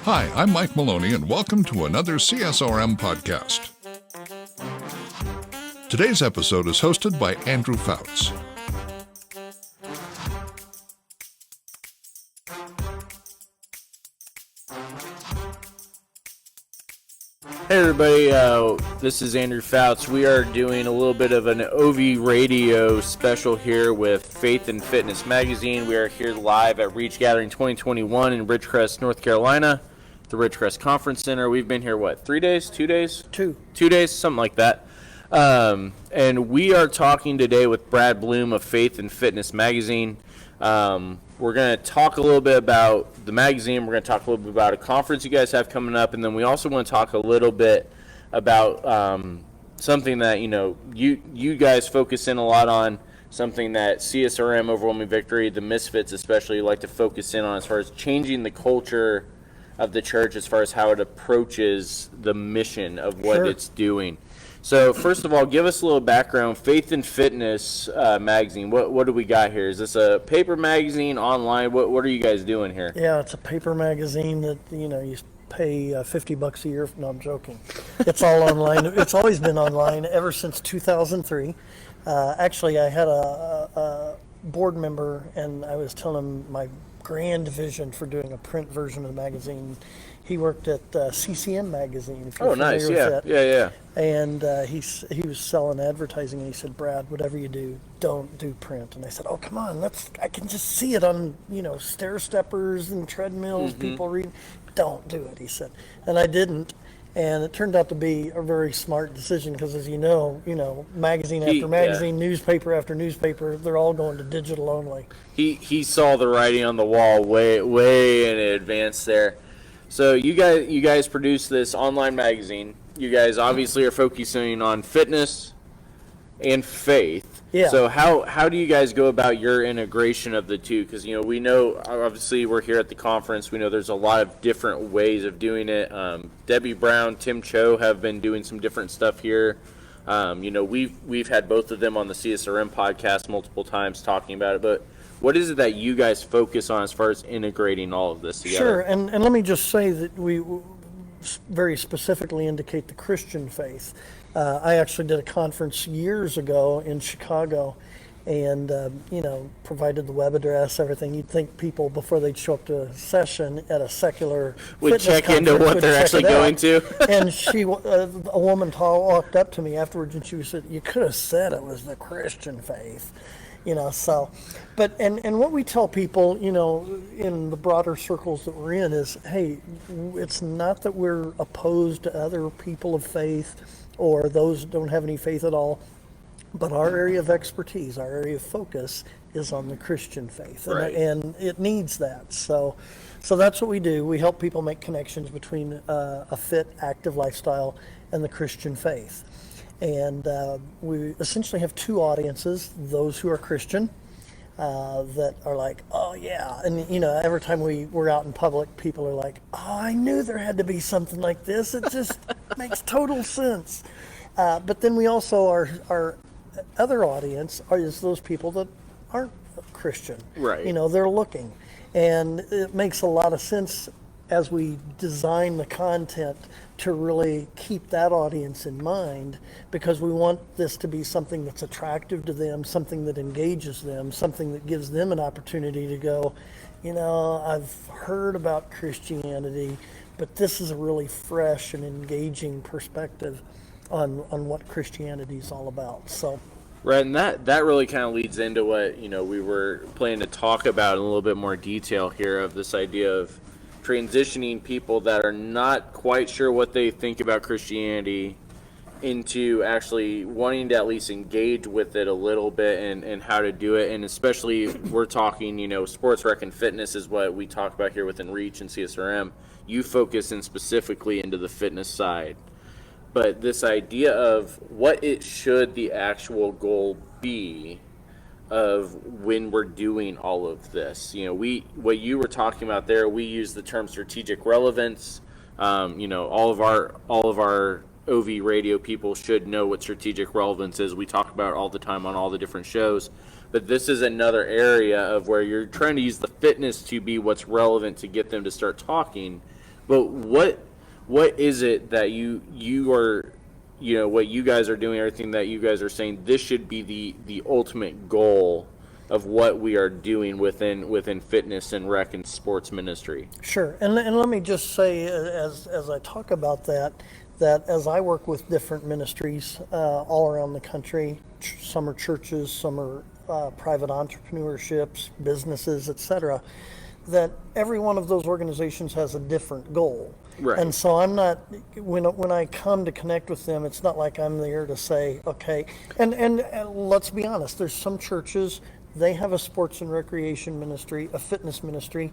Hi, I'm Mike Maloney, and welcome to another CSRM podcast. Today's episode is hosted by Andrew Fouts. Hey everybody, this is Andrew Fouts. We are doing a little bit of an OVRadio special here with Faith and Fitness Magazine. We are here live at Reach Gathering 2021 in Ridgecrest, North Carolina, the Ridgecrest Conference Center. We've been here, 3 days? 2 days? 2 days, something like that. And we are talking today with Brad Bloom of Faith and Fitness Magazine. We're going to talk a little bit about the magazine. We're going to talk a little bit about a conference you guys have coming up. And then we also want to talk a little bit about something that, you guys focus in a lot on, something that CSRM, Overwhelming Victory, the Misfits especially, like to focus in on as far as changing the culture of the church as far as how it approaches the mission of what it's doing. So first of all, give us a little background. Faith and Fitness Magazine. What do we got here? Is this a paper magazine, online? What are you guys doing here? Yeah, it's a paper magazine that you pay $50 a year. No, I'm joking. It's all online. It's always been online ever since 2003. Actually, I had a board member, and I was telling him my grand vision for doing a print version of the magazine. He worked at CCM magazine. If you're nice, familiar with that. yeah. And he was selling advertising, and he said, "Brad, whatever you do, don't do print." And I said, "Oh, come on, I can just see it on stair steppers and treadmills, people reading. Don't do it," he said, and I didn't. And it turned out to be a very smart decision because, as you know, magazine after magazine, newspaper after newspaper, they're all going to digital only. He saw the writing on the wall way in advance there. So you guys produce this online magazine. You guys obviously are focusing on fitness and faith. Yeah. So how do you guys go about your integration of the two? Because we know, obviously we're here at the conference. We know there's a lot of different ways of doing it. Debbie Brown, Tim Cho have been doing some different stuff here. We've had both of them on the CSRM podcast multiple times talking about it. But what is it that you guys focus on as far as integrating all of this together? Sure, and let me just say that we very specifically indicate the Christian faith. I actually did a conference years ago in Chicago and, provided the web address, everything. You'd think people, before they'd show up to a session at a secular would check into what they're actually going to. And a woman walked up to me afterwards and she said, "You could have said it was the Christian faith." But what we tell people, in the broader circles that we're in is, hey, it's not that we're opposed to other people of faith or those who don't have any faith at all, but our area of expertise, our area of focus is on the Christian faith, right. and it needs that. So that's what we do. We help people make connections between a fit, active lifestyle and the Christian faith. And we essentially have two audiences: those who are Christian, that are like, "Oh yeah," and every time we're out in public, people are like, "Oh, I knew there had to be something like this. It just makes total sense." But then we also our other audience is those people that aren't Christian. Right. They're looking, and it makes a lot of sense as we design the content to really keep that audience in mind, because we want this to be something that's attractive to them, something that engages them, something that gives them an opportunity to go, I've heard about Christianity, but this is a really fresh and engaging perspective on what Christianity is all about. So, right, and that really kind of leads into what we were planning to talk about in a little bit more detail here, of this idea of transitioning people that are not quite sure what they think about Christianity into actually wanting to at least engage with it a little bit and how to do it. And especially we're talking, sports rec and fitness is what we talk about here within Reach and CSRM. You focus in specifically into the fitness side. But this idea of what it should the actual goal be of when we're doing all of this. What you were talking about there, we use the term strategic relevance. All of our OVRadio people should know what strategic relevance is. We talk about it all the time on all the different shows. But this is another area of where you're trying to use the fitness to be what's relevant to get them to start talking. But what is it that you are, what you guys are doing, everything that you guys are saying, this should be the ultimate goal of what we are doing within fitness and rec and sports ministry? Sure, and let me just say, as I talk about that as I work with different ministries all around the country, some are churches, some are private entrepreneurships, businesses, etc., that every one of those organizations has a different goal. Right. And so I'm not, when I come to connect with them, it's not like I'm there to say, okay, and let's be honest, there's some churches, they have a sports and recreation ministry, a fitness ministry,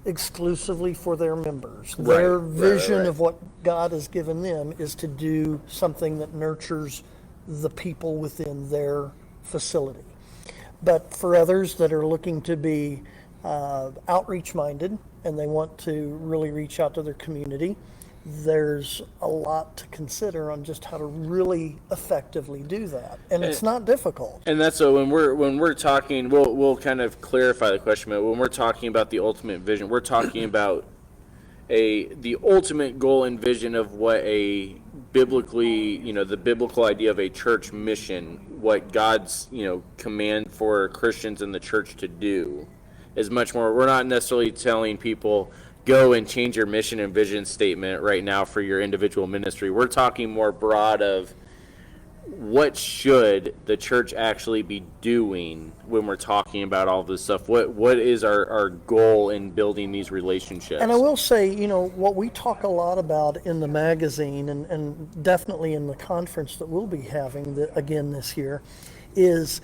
exclusively for their members. Right, Their vision right. of what God has given them is to do something that nurtures the people within their facility. But for others that are looking to be outreach minded and they want to really reach out to their community, there's a lot to consider on just how to really effectively do that, and it's not difficult. And that's so when we're talking, we'll kind of clarify the question. But when we're talking about the ultimate vision, we're talking about the ultimate goal and vision of what a biblically, the biblical idea of a church mission, what God's command for Christians in the church to do, is much more. We're not necessarily telling people, go and change your mission and vision statement right now for your individual ministry. We're talking more broad of what should the church actually be doing when we're talking about all this stuff. What is our goal in building these relationships? And I will say, what we talk a lot about in the magazine and definitely in the conference that we'll be having again this year is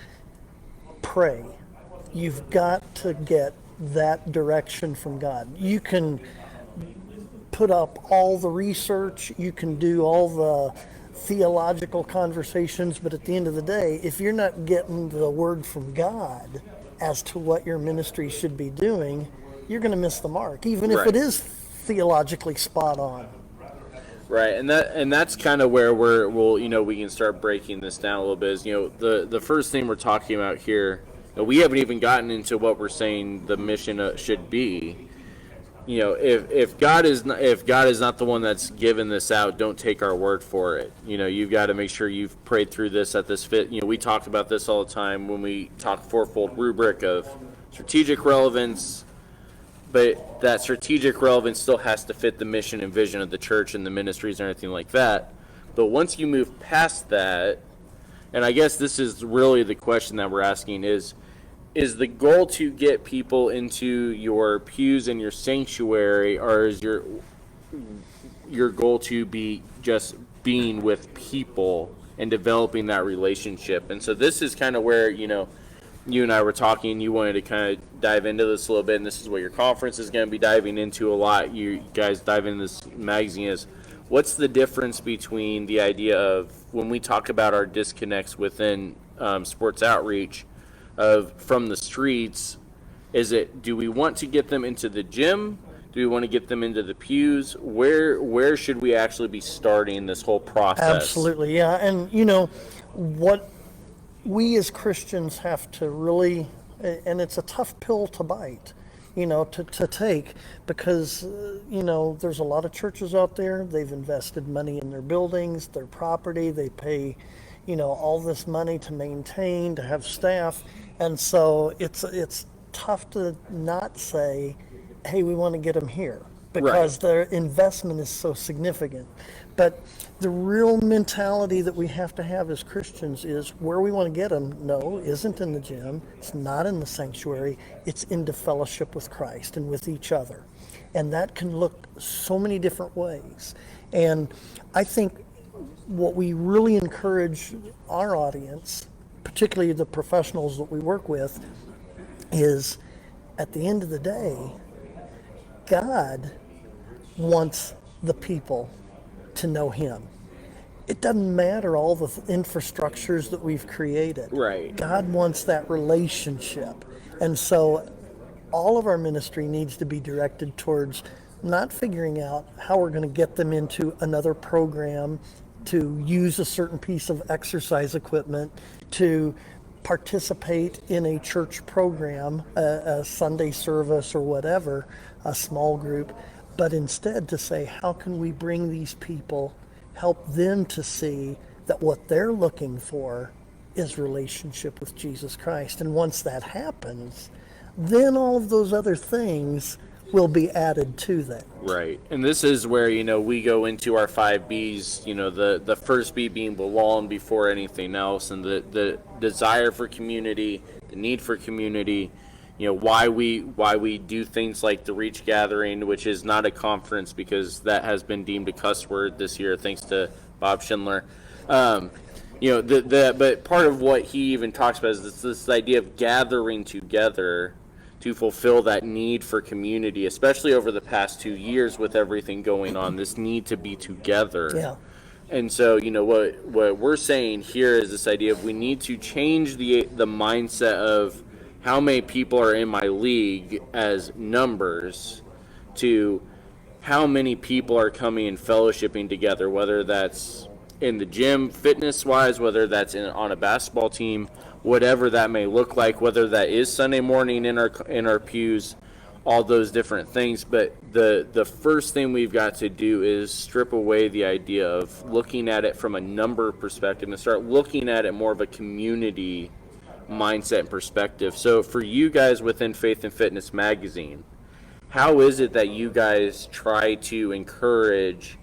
pray. You've got to get that direction from God. You can put up all the research, you can do all the theological conversations, but at the end of the day, if you're not getting the word from God as to what your ministry should be doing, you're going to miss the mark, even if Right. it is theologically spot on. Right, and that's kind of where we can start breaking this down a little bit. Is the first thing we're talking about here. We haven't even gotten into what we're saying the mission should be. If God is not the one that's given this out, don't take our word for it. You've got to make sure you've prayed through this at this fit. We talk about this all the time when we talk fourfold rubric of strategic relevance, but that strategic relevance still has to fit the mission and vision of the church and the ministries and everything like that. But once you move past that, and I guess this is really the question that we're asking is the goal to get people into your pews and your sanctuary, or is your goal to be just being with people and developing that relationship? And so this is kind of where, you and I were talking, you wanted to kind of dive into this a little bit, and this is what your conference is going to be diving into a lot. You guys dive into this magazine is, what's the difference between the idea of when we talk about our disconnects within sports outreach from the streets? Do we want to get them into the gym? Do we want to get them into the pews? Where should we actually be starting this whole process? Absolutely, yeah. And what we as Christians have to really, and it's a tough pill to bite, to take, because there's a lot of churches out there. They've invested money in their buildings, their property. They pay all this money to maintain, to have staff. And so it's tough to not say, hey, we want to get them here, because Right. their investment is so significant. But the real mentality that we have to have as Christians is, where we want to get them, isn't in the gym, it's not in the sanctuary, it's into fellowship with Christ and with each other. And that can look so many different ways. And I think what we really encourage our audience, particularly the professionals that we work with, is at the end of the day, God wants the people to know Him. it doesn't matter all the infrastructures that we've created. Right. God wants that relationship. And so all of our ministry needs to be directed towards not figuring out how we're going to get them into another program, to use a certain piece of exercise equipment, to participate in a church program, a Sunday service or whatever, a small group, but instead to say, how can we bring these people, help them to see that what they're looking for is relationship with Jesus Christ. And once that happens, then all of those other things will be added to that. Right. And this is where, we go into our 5 B's, the first B being belong before anything else, and the desire for community, the need for community, why we do things like the Reach Gathering, which is not a conference because that has been deemed a cuss word this year, thanks to Bob Schindler. But part of what he even talks about is this idea of gathering together to fulfill that need for community, especially over the past 2 years with everything going on, this need to be together. Yeah. And so, what we're saying here is this idea of we need to change the mindset of how many people are in my league as numbers to how many people are coming and fellowshipping together, whether that's in the gym, fitness-wise, whether that's on a basketball team, whatever that may look like, whether that is Sunday morning in our pews, all those different things. But the first thing we've got to do is strip away the idea of looking at it from a number perspective and start looking at it more of a community mindset and perspective. So for you guys within Faith and Fitness Magazine, how is it that you guys try to encourage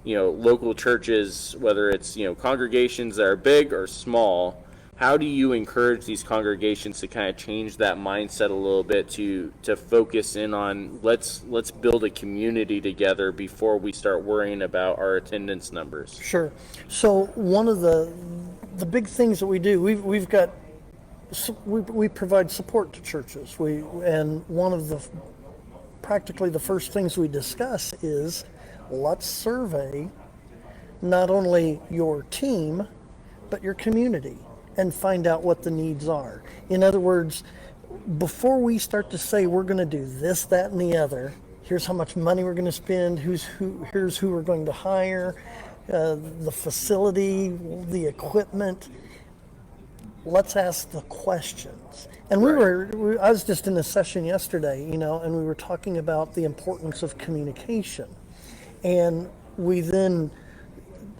local churches, whether it's congregations that are big or small? How do you encourage these congregations to kind of change that mindset a little bit to focus in on let's build a community together before we start worrying about our attendance numbers? Sure. So one of the big things that we do, we provide support to churches. And one of practically the first things we discuss is, let's survey not only your team but your community and find out what the needs are. In other words, before we start to say we're going to do this, that, and the other, here's how much money we're going to spend, here's who we're going to hire, the facility, the equipment, let's ask the questions. And I was just in a session yesterday, and we were talking about the importance of communication. And we then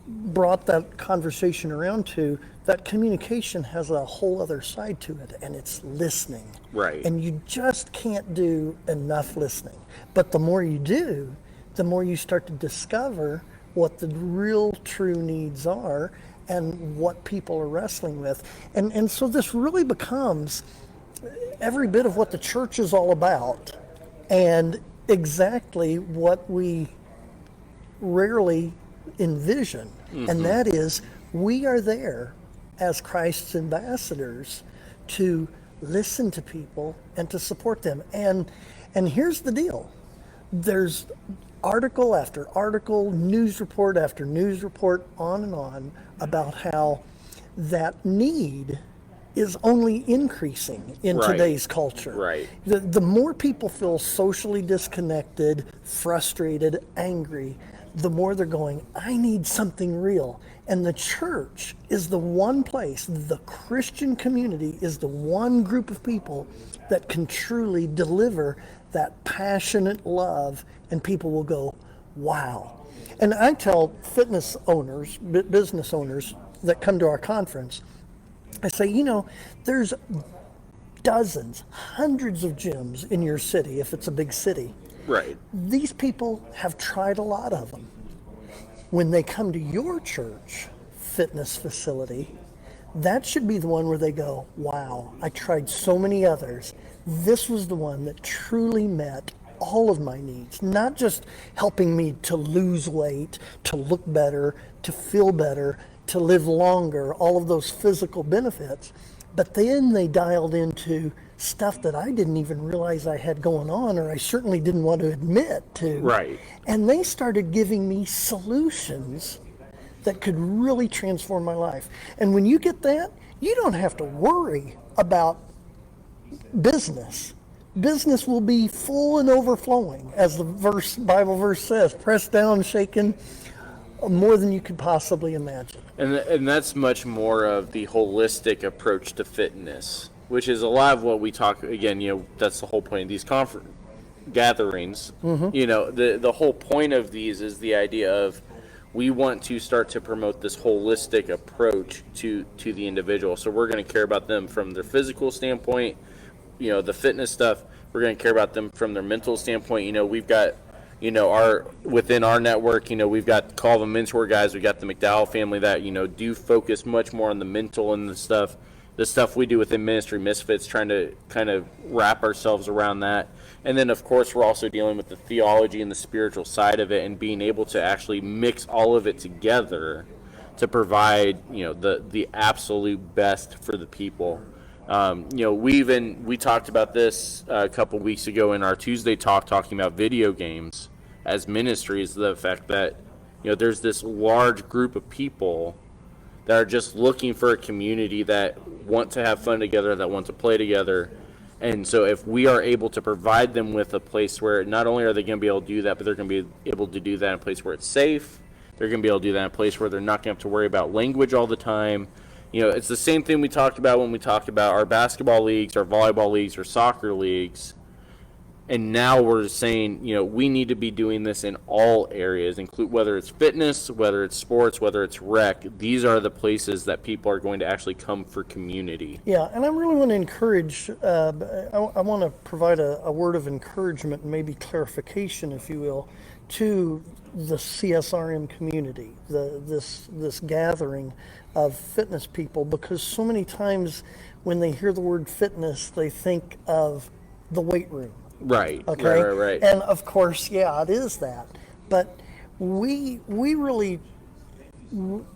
brought that conversation around to that communication has a whole other side to it, and it's listening. Right. And you just can't do enough listening. But the more you do, the more you start to discover what the real true needs are and what people are wrestling with. And so this really becomes every bit of what the church is all about, and exactly what we rarely envision. Mm-hmm. And that is, we are there as Christ's ambassadors to listen to people and to support them. And here's the deal. There's article after article, news report after news report, on and on, about how that need is only increasing in today's culture. Right. The more people feel socially disconnected, frustrated, angry, the more they're going, I need something real. And the church is the one place, the Christian community is the one group of people that can truly deliver that passionate love, and people will go, wow. And I tell fitness owners, business owners that come to our conference, I say, there's dozens, hundreds of gyms in your city, if it's a big city. Right. These people have tried a lot of them. When they come to your church fitness facility, that should be the one where they go, wow, I tried so many others. This was the one that truly met all of my needs, not just helping me to lose weight, to look better, to feel better, to live longer, all of those physical benefits, but then they dialed into stuff that I didn't even realize I had going on, or I certainly didn't want to admit to. Right. And they started giving me solutions that could really transform my life. And when you get that, you don't have to worry about business. Business will be full and overflowing, as the Bible verse says, pressed down, shaken, more than you could possibly imagine. And that's much more of the holistic approach to fitness, which is a lot of what we talk, again, that's the whole point of these conference gatherings. The whole point of these is the idea of we want to start to promote this holistic approach to the individual. So we're going to care about them from their physical standpoint, the fitness stuff. We're going to care about them from their mental standpoint. We've got, within our network, we've got Call of a Mentor guys. We got the McDowell family that, do focus much more on the mental and the stuff we do within Ministry Misfits, trying to kind of wrap ourselves around that. And then, of course, we're also dealing with the theology and the spiritual side of it, and being able to actually mix all of it together to provide, the absolute best for the people. We talked about this a couple weeks ago in our Tuesday talk, talking about video games as ministries, the fact that, there's this large group of people that are just looking for a community that want to have fun together, that want to play together. And so if we are able to provide them with a place where not only are they going to be able to do that, but they're going to be able to do that in a place where it's safe. They're going to be able to do that in a place where they're not going to have to worry about language all the time. It's the same thing we talked about when we talked about our basketball leagues, our volleyball leagues, or soccer leagues. And now we're saying, we need to be doing this in all areas, include whether it's fitness, whether it's sports, whether it's rec. These are the places that people are going to actually come for community. Yeah, and I really want to encourage, I want to provide a word of encouragement and maybe clarification, if you will, to the CSRM community, this gathering of fitness people, because so many times when they hear the word fitness, they think of the weight room. Right. Okay. Right. And of course, yeah, it is that. But we really,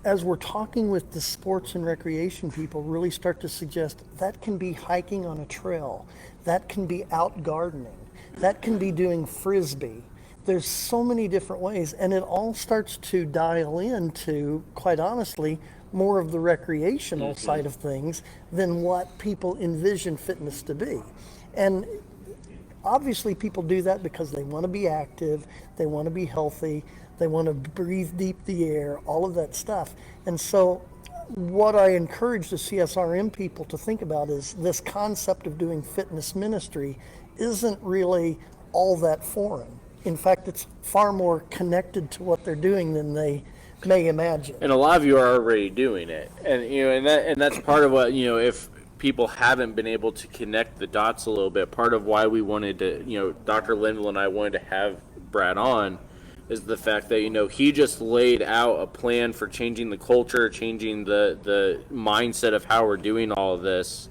as we're talking with the sports and recreation people, really start to suggest that can be hiking on a trail, that can be out gardening, that can be doing frisbee. There's so many different ways, and it all starts to dial into, quite honestly, more of the recreational side of things than what people envision fitness to be. And obviously people do that because they want to be active, they want to be healthy, they want to breathe deep the air, all of that stuff. And so what I encourage the CSRM people to think about is this concept of doing fitness ministry isn't really all that foreign. In fact, it's far more connected to what they're doing than they may imagine. And a lot of you are already doing it. And that's part of what, if people haven't been able to connect the dots a little bit, part of why we wanted to, Dr. Linville and I wanted to have Brad on is the fact that, he just laid out a plan for changing the culture, changing the mindset of how we're doing all of this.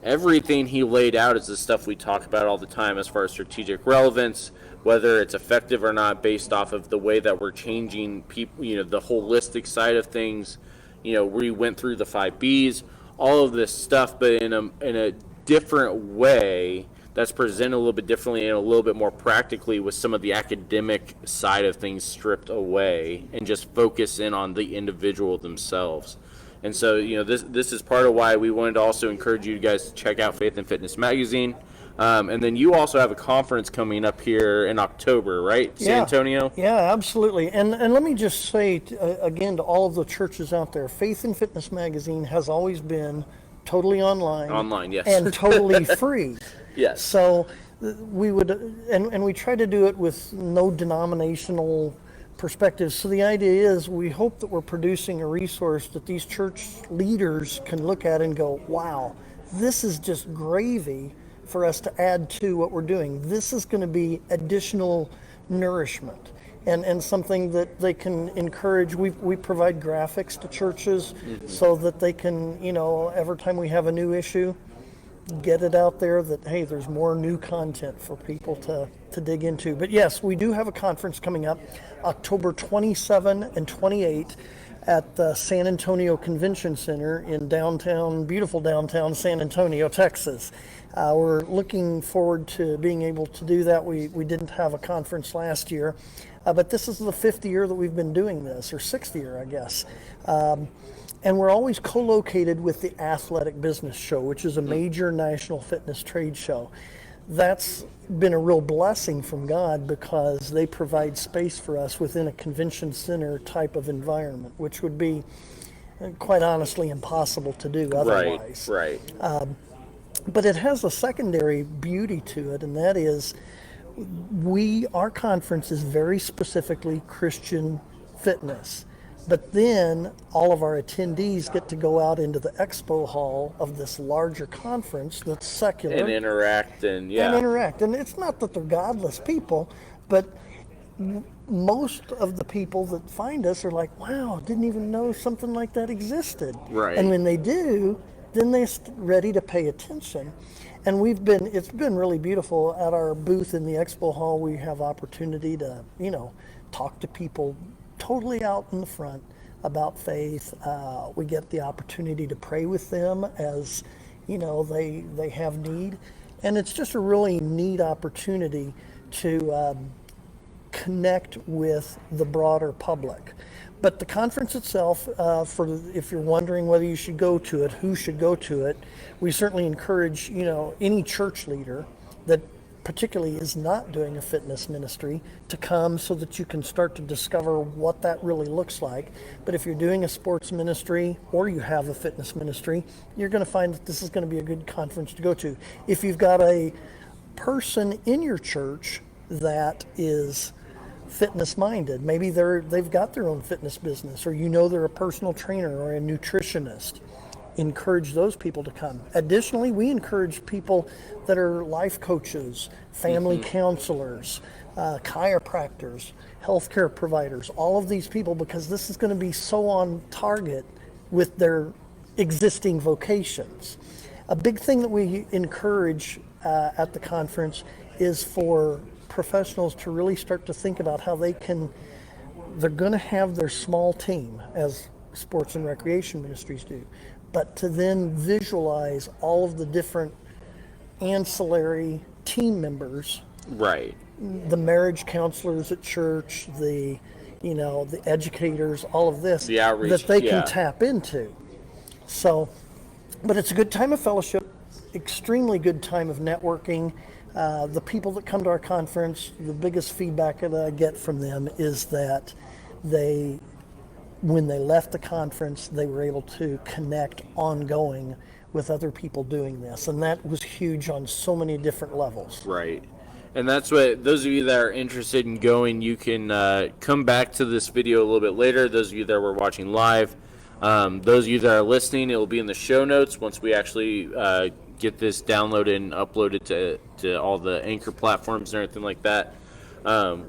Everything he laid out is the stuff we talk about all the time as far as strategic relevance, whether it's effective or not based off of the way that we're changing people, the holistic side of things. We went through the 5 Bs, all of this stuff, but in a different way that's presented a little bit differently and a little bit more practically, with some of the academic side of things stripped away and just focus in on the individual themselves. And so, this is part of why we wanted to also encourage you guys to check out Faith and Fitness Magazine. And then you also have a conference coming up here in October, right? San Antonio? Yeah, absolutely. And let me just say, again, to all of the churches out there, Faith and Fitness Magazine has always been totally online. Online, yes. And totally free. Yes. So we would, and we try to do it with no denominational perspectives. So the idea is we hope that we're producing a resource that these church leaders can look at and go, wow, this is just gravy for us to add to what we're doing. This is going to be additional nourishment and something that they can encourage. We provide graphics to churches so that they can, every time we have a new issue, get it out there that, hey, there's more new content for people to dig into. But yes, we do have a conference coming up October 27 and 28 at the San Antonio Convention Center in beautiful downtown San Antonio, Texas. We're looking forward to being able to do that. We didn't have a conference last year. but this is the 5th year that we've been doing this, or 6th year, I guess. And we're always co-located with the Athletic Business Show, which is a major national fitness trade show. That's been a real blessing from God because they provide space for us within a convention center type of environment, which would be, quite honestly, impossible to do otherwise. Right. But it has a secondary beauty to it, and that is our conference is very specifically Christian fitness. But then all of our attendees get to go out into the expo hall of this larger conference that's secular. And interact. And it's not that they're godless people, but most of the people that find us are like, wow, didn't even know something like that existed. Right. And when they do, then they're ready to pay attention. And it's been really beautiful. At our booth in the expo hall, we have opportunity to, talk to people totally out in the front about faith. We get the opportunity to pray with them as, they have need. And it's just a really neat opportunity to connect with the broader public. But the conference itself, if you're wondering whether you should go to it, who should go to it, we certainly encourage, any church leader that particularly is not doing a fitness ministry to come so that you can start to discover what that really looks like. But if you're doing a sports ministry or you have a fitness ministry, you're going to find that this is going to be a good conference to go to. If you've got a person in your church that is fitness minded, maybe they've got their own fitness business, or they're a personal trainer or a nutritionist, encourage those people to come. Additionally, we encourage people that are life coaches, family counselors, chiropractors, healthcare providers, all of these people, because this is going to be so on target with their existing vocations. A big thing that we encourage at the conference is for professionals to really start to think about how they're going to have their small team, as sports and recreation ministries do, but to then visualize all of the different ancillary team members. Right. The marriage counselors at church, the educators, all of this, the outreach, that they can tap into. So, but it's a good time of fellowship, extremely good time of networking. The people that come to our conference, the biggest feedback that I get from them is that when they left the conference, they were able to connect ongoing with other people doing this. And that was huge on so many different levels. Right. And that's what, those of you that are interested in going, you can come back to this video a little bit later. Those of you that were watching live, those of you that are listening, it will be in the show notes once we actually get this downloaded and uploaded to all the Anchor platforms and everything like that.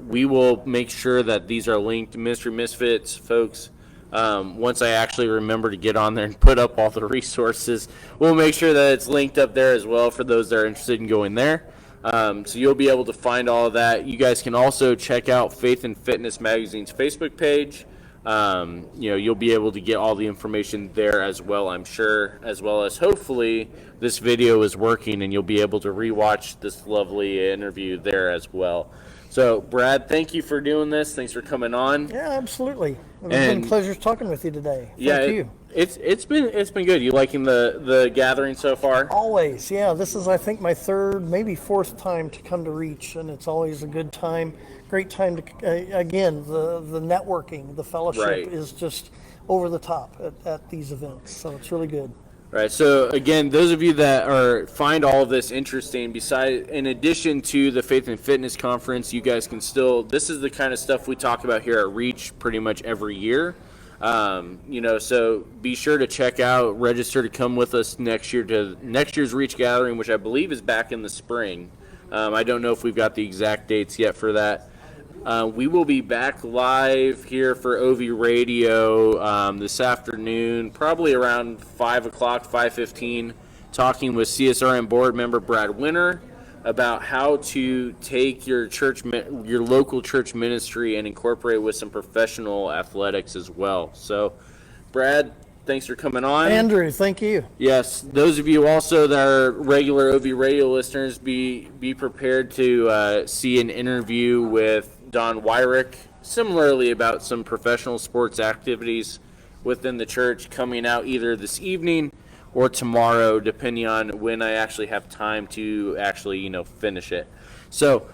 We will make sure that these are linked. Mystery Misfits, folks, once I actually remember to get on there and put up all the resources, we'll make sure that it's linked up there as well for those that are interested in going there. So you'll be able to find all of that. You guys can also check out Faith and Fitness Magazine's Facebook page. You'll be able to get all the information there as well, I'm sure, as well as hopefully this video is working and you'll be able to rewatch this lovely interview there as well. So, Brad, thank you for doing this. Thanks for coming on. Yeah, absolutely. It's been a pleasure talking with you today. Thank you. It's been good. You liking the gathering so far? Always, yeah. This is, I think, my third, maybe fourth time to come to Reach, and it's always a good time. Great time to, again, the networking, the fellowship is just over the top at these events. So it's really good. Right. So again, those of you that find all of this interesting, in addition to the Faith and Fitness Conference, you guys can still. This is the kind of stuff we talk about here at Reach pretty much every year. So be sure to check out, register to come with us next year to next year's Reach Gathering, which I believe is back in the spring. I don't know if we've got the exact dates yet for that. We will be back live here for OVRadio this afternoon, probably around 5 o'clock, 5:15, talking with CSRM board member Brad Winter about how to take your local church ministry and incorporate with some professional athletics as well. So, Brad, thanks for coming on. Andrew, thank you. Yes, those of you also that are regular OVRadio listeners, be prepared to see an interview with Don Wyrick, similarly about some professional sports activities within the church coming out either this evening or tomorrow, depending on when I actually have time to actually, finish it. So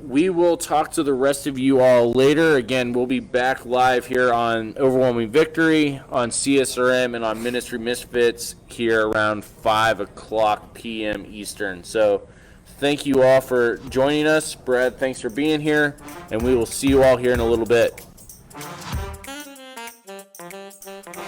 we will talk to the rest of you all later. Again, we'll be back live here on Overwhelming Victory, on CSRM, and on Ministry Misfits here around 5 o'clock p.m. Eastern. So thank you all for joining us. Brad, thanks for being here, and we will see you all here in a little bit.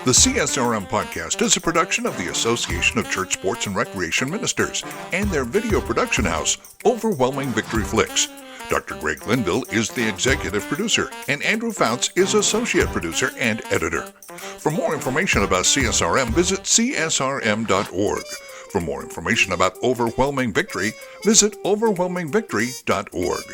The CSRM Podcast is a production of the Association of Church Sports and Recreation Ministers and their video production house, Overwhelming Victory Flix. Dr. Greg Linville is the executive producer, and Andrew Fouts is associate producer and editor. For more information about CSRM, visit csrm.org. For more information about Overwhelming Victory, visit overwhelmingvictory.org.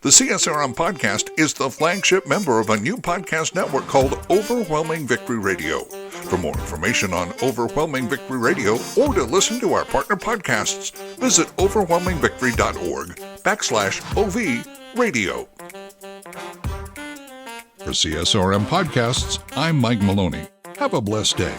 The CSRM Podcast is the flagship member of a new podcast network called Overwhelming Victory Radio. For more information on Overwhelming Victory Radio or to listen to our partner podcasts, visit overwhelmingvictory.org/OVRadio. For CSRM Podcasts, I'm Mike Maloney. Have a blessed day.